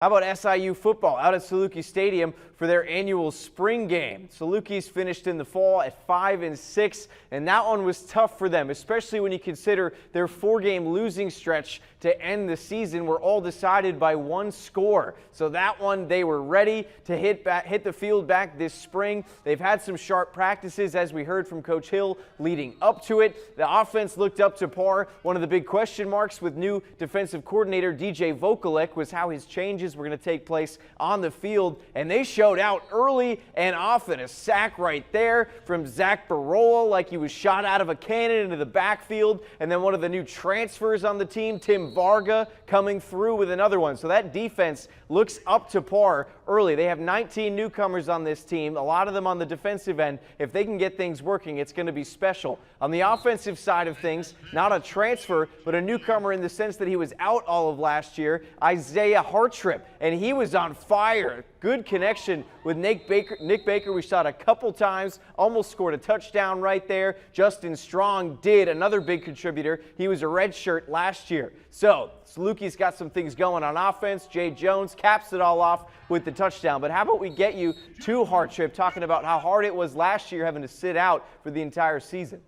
How about SIU football out at Saluki Stadium for their annual spring game? Salukis finished in the fall at 5-6, and that one was tough for them, especially when you consider their 4-game losing stretch to end the season were all decided by one score. So that one, they were ready to hit the field back this spring. They've had some sharp practices, as we heard from Coach Hill, leading up to it. The offense looked up to par. One of the big question marks with new defensive coordinator DJ Vokalek was how his changes were going to take place on the field, and they showed out early and often. A sack right there from Zach Barola like he was shot out of a cannon into the backfield, and then one of the new transfers on the team, Tim Varga, coming through with another one. So that defense looks up to par early. They have 19 newcomers on this team, a lot of them on the defensive end. If they can get things working, it's going to be special. On the offensive side of things, not a transfer, but a newcomer in the sense that he was out all of last year, Isaiah Hartrip, and he was on fire. Good connection with Nick Baker. We shot a couple times, almost scored a touchdown right there. Justin Strong did, another big contributor. He was a redshirt last year. So Salukis got some things going on offense. Jay Jones caps it all off with the touchdown. But how about we get you to Hartrip, talking about how hard it was last year having to sit out for the entire season.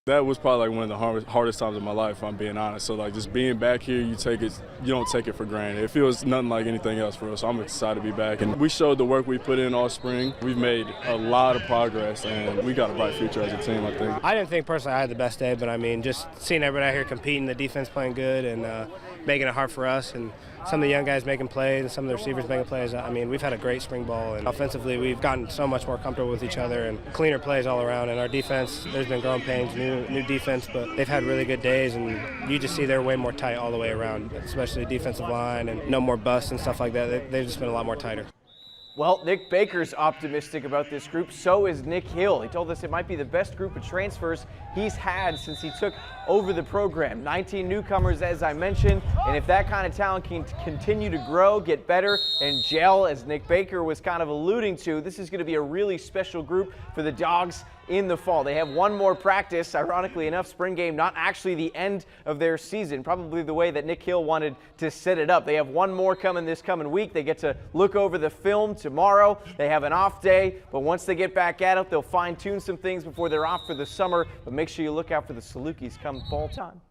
That was probably like one of the hardest times of my life, if I'm being honest. So like just being back here, you don't take it for granted. It feels nothing like anything else for us. So I'm excited to be back. And we showed the work we put in all spring. We've made a lot of progress, and we got a bright future as a team, I think. I didn't think personally I had the best day, but I mean, just seeing everybody out here competing, the defense playing good, and making it hard for us, and some of the young guys making plays, and some of the receivers making plays. I mean, we've had a great spring ball, and offensively we've gotten so much more comfortable with each other and cleaner plays all around. And our defense, there's been growing pains, new defense, but they've had really good days, and you just see they're way more tight all the way around, especially the defensive line, and no more busts and stuff like that. They've just been a lot more tighter. Well, Nick Baker's optimistic about this group. So is Nick Hill. He told us it might be the best group of transfers he's had since he took over the program. 19 newcomers, as I mentioned, and if that kind of talent can continue to grow, get better, and gel, as Nick Baker was kind of alluding to, this is going to be a really special group for the Dogs in the fall. They have one more practice, ironically enough, spring game, not actually the end of their season, probably the way that Nick Hill wanted to set it up. They have one more coming this coming week. They get to look over the film tomorrow. They have an off day, but once they get back at it, they'll fine-tune some things before they're off for the summer. But make sure you look out for the Salukis come fall time.